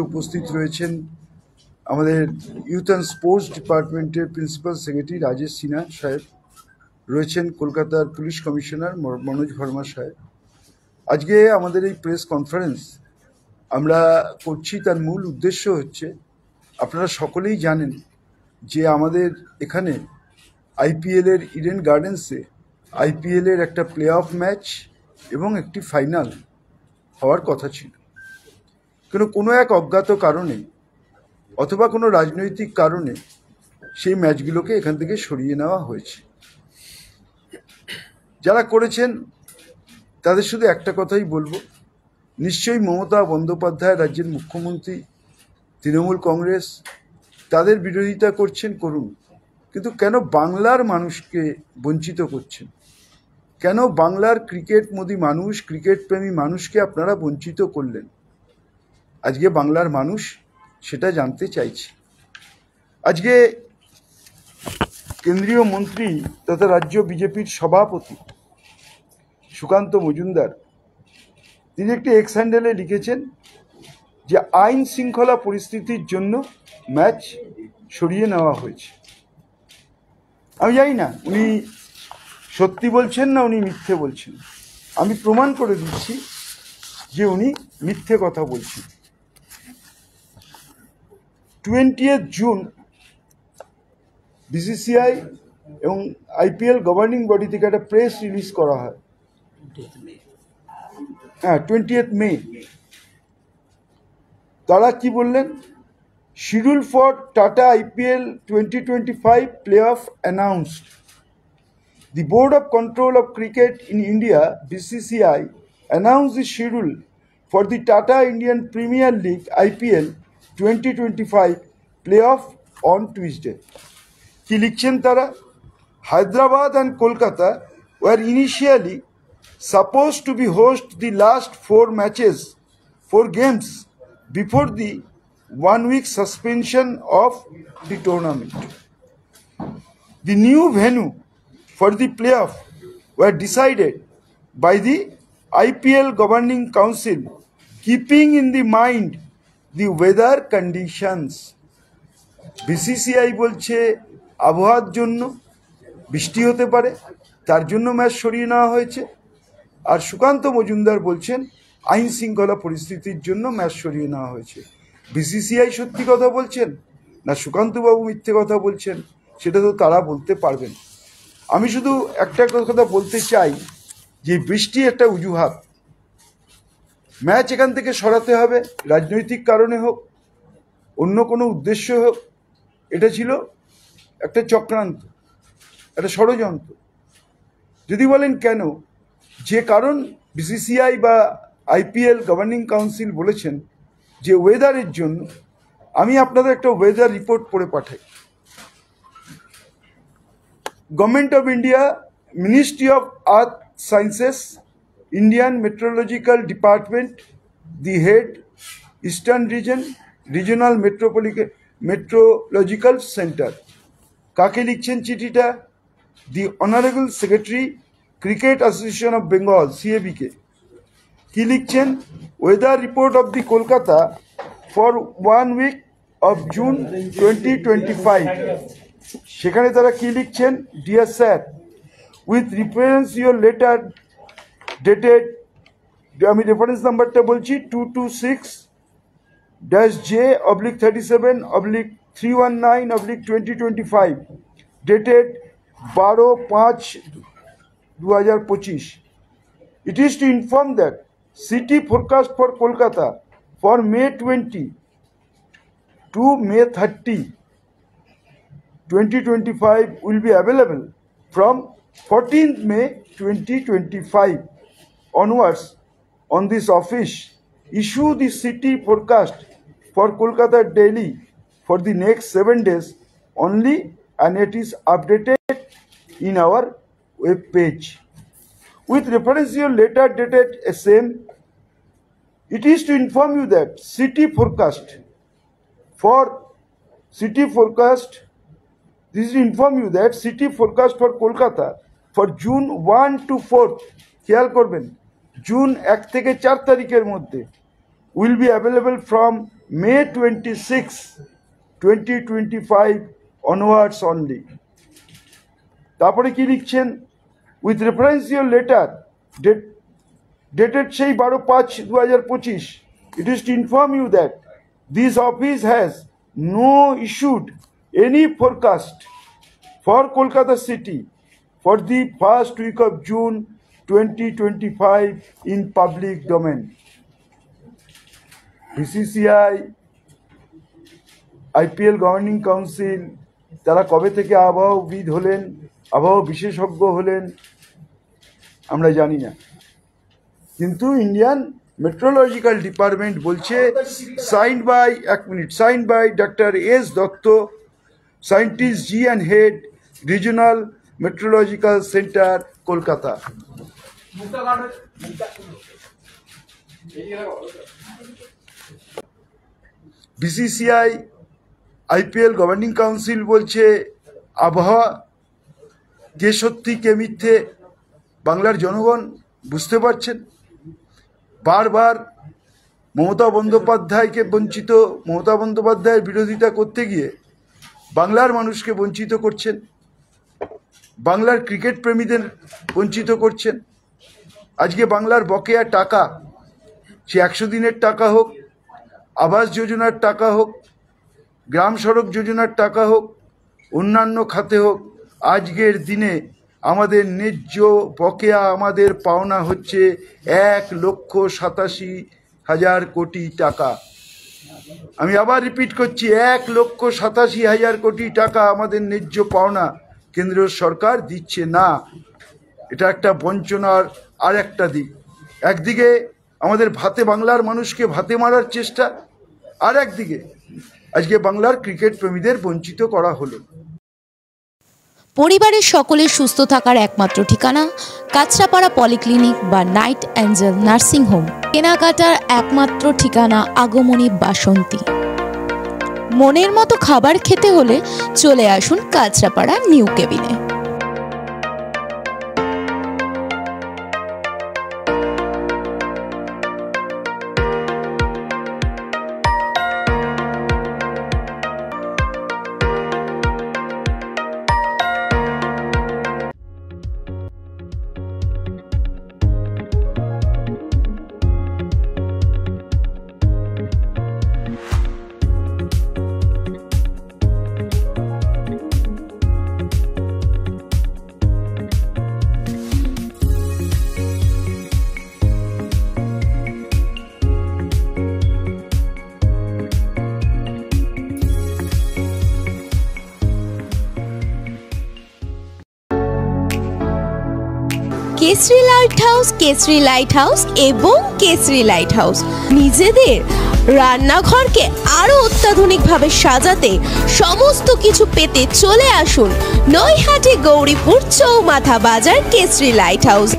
উপস্থিত রয়েছেন আমাদের ইউথ অ্যান্ড স্পোর্টস ডিপার্টমেন্টের প্রিন্সিপাল সেক্রেটারি রাজেশ সিনহা সাহেব, রয়েছেন কলকাতার পুলিশ কমিশনার মনোজ ভার্মা সাহেব। আজকে আমাদের এই প্রেস কনফারেন্স আমরা করছি, তার মূল উদ্দেশ্য হচ্ছে, আপনারা সকলেই জানেন যে আমাদের এখানে আইপিএলের ইডেন গার্ডেন্সে আইপিএলের একটা প্লে অফ ম্যাচ এবং একটি ফাইনাল হওয়ার কথা ছিল। কোনো এক অজ্ঞাত কারণে অথবা কোনো রাজনৈতিক কারণে সেই ম্যাচগুলোকে এখান থেকে সরিয়ে নেওয়া হয়েছে। যারা করেছেন তাদের শুধু একটা কথাই বলবো, নিশ্চয়ই মমতা বন্দ্যোপাধ্যায় রাজ্যের মুখ্যমন্ত্রী, তৃণমূল কংগ্রেস তাদের বিরোধিতা করছেন, করুন, কিন্তু কেন বাংলার মানুষকে বঞ্চিত করছেন? কেন বাংলার ক্রিকেটমোদী মানুষ, ক্রিকেট প্রেমী মানুষকে আপনারা বঞ্চিত করলেন? আজকে বাংলার মানুষ সেটা জানতে চাইছে। আজকে কেন্দ্রীয় মন্ত্রী তথা রাজ্য বিজেপির সভাপতি সুকান্ত মজুমদার তিনি একটি এক্স হ্যান্ডেলে লিখেছেন যে আইন শৃঙ্খলা পরিস্থিতির জন্য ম্যাচ সরিয়ে নেওয়া হয়েছে। আমি জানি না উনি সত্যি বলছেন না উনি মিথ্যে বলছেন। আমি প্রমাণ করে দিচ্ছি যে উনি মিথ্যে কথা বলছেন। 20 জুন বিসিসিআই এবং আইপিএল গভর্নিং বডি থেকে একটা প্রেস রিলিজ করা হয়। 20 মে তারা কি বললেন? Schedule for tata IPL 2025 play of announced. The Board of Control of Cricket in India, BCCI, announced the schedule for the Tata Indian Premier League IPL 2025 playoff on Tuesday. কি লিখছেন তারা? Hyderabad and Kolkata were initially supposed to be host the last 4 games before the 1-week suspension of the tournament. The new venue for the playoff were decided by the IPL Governing Council, keeping in the mind the weather conditions. BCCI বলছে আবহাওয়ার জন্য, বৃষ্টি হতে পারে, তার জন্য match সরিয়ে নেওয়া হয়েছে। আর সুকান্ত মজুমদার বলছেন আইন শৃঙ্খলা পরিস্থিতির জন্য ম্যাচ সরিয়ে নেওয়া হয়েছে। BCCI সত্যি কথা বলছেন না সুকান্তবাবু মিথ্যে কথা বলছেন, সেটা তো তারা বলতে পারবেন। আমি শুধু একটা কথা বলতে চাই যে বৃষ্টি একটা অজুহাত। ম্যাচ এখান থেকে সরাতে হবে, রাজনৈতিক কারণে হোক, অন্য কোনো উদ্দেশ্য হোক, এটা ছিল একটা চক্রান্ত, একটা ষড়যন্ত্র। যদি বলেন কেন, যে কারণ বিসিসিআই বা আইপিএল গভর্নিং কাউন্সিল বলেছেন যে ওয়েদারের জন্য, আমি আপনাদের একটা ওয়েদার রিপোর্ট পড়ে পাঠাই। Government of India, Ministry of Earth Sciences, Indian Meteorological Department, the head, Eastern Region, Regional Meteorological Center. কাকে লিখছেন চিঠিটা? The honourable secretary, cricket association of Bengal, CAB কে। কি লিখছেন? Weather report of the Kolkata for 1 week of June 2025। সেখানে তারা কি লিখছেন? Dear sir, with reference your letter dated, আমি রেফারেন্স নাম্বারটা বলছি, 226-J/37/319/2025, dated 12/5/2025. It is to inform that city forecast for Kolkata for May 20 to May 30, 2025 will be available from 14th May 2025 onwards. On this office, issue the city forecast for Kolkata daily for the next 7 days only, and it is updated in our web page. With reference to your letter dated same, it is to inform you that city forecast for Kolkata for June 1 to 4, খেয়াল করবেন, June 1 থেকে 4 তারিখের মধ্যে will be available from May 26, 2025 onwards only. তারপরে কি লিখছেন? With reference to your letter dated সেই 12/5/2025, it is to inform you that this office has no issued any forecast for Kolkata city for the first week of June 2025 in public domain. BCCI, IPL governing council তারা কবে থেকে আবহাওয়াবিদ হলেন, আবহাওয়া বিশেষজ্ঞ হলেন আমরা জানি না, কিন্তু ইন্ডিয়ান মেট্রোলজিক্যাল ডিপার্টমেন্ট বলছে signed by doctor S Dutta, scientist G and head regional metrological centre Kolkata. BCCI, IPL governing council বলছে আবহাওয়া, কে সত্যি কে মিথ্যে বাংলার জনগণ বুঝতে পারছেন। বারবার মমতা বন্দ্যোপাধ্যায়ের বিরোধিতা করতে গিয়ে বাংলার মানুষকে বঞ্চিত করছেন, বাংলার ক্রিকেট প্রেমীদের বঞ্চিত করছেন। আজকে বাংলার বকেয়া টাকা, সে 100 দিনের টাকা হোক, আবাস যোজনার টাকা হোক, গ্রাম সড়ক যোজনার টাকা হোক, অন্যান্য খাতে হোক, আজকের দিনে আমাদের ন্যায্য বকেয়া, আমাদের পাওনা হচ্ছে 1,87,000 কোটি টাকা। আমি আবার রিপিট করছি, 1,87,000 কোটি টাকা আমাদের ন্যায্য পাওনা কেন্দ্রীয় সরকার দিচ্ছে না। এটা একটা বঞ্চনার আর একটা দিক। একদিকে আমাদের বাংলার মানুষকে ভাতে মারার চেষ্টা, আর একদিকে আজকে বাংলার ক্রিকেট প্রেমীদের বঞ্চিত করা হলো। পরিবারের সকলের সুস্থ থাকার একমাত্র ঠিকানা কাঁচরাপাড়া পলিক্লিনিক বা নাইট অ্যাঞ্জেল নার্সিং হোম। কেনাকাটার একমাত্র ঠিকানা আগমনী বাসন্তী। মনের মতো খাবার খেতে হলে চলে আসুন কাঁচরাপাড়া নিউ কেবিনে। কেসরি লাইট হাউস এবং কেসরি লাইট হাউস নিজেদের রান্নাঘরকে আরো অত্যাধুনিকভাবে সাজাতে, সমস্ত কিছু পেতে চলে আসুন নৈহাটি গৌরীপুর চৌমাথা বাজার কেসরি লাইট হাউস।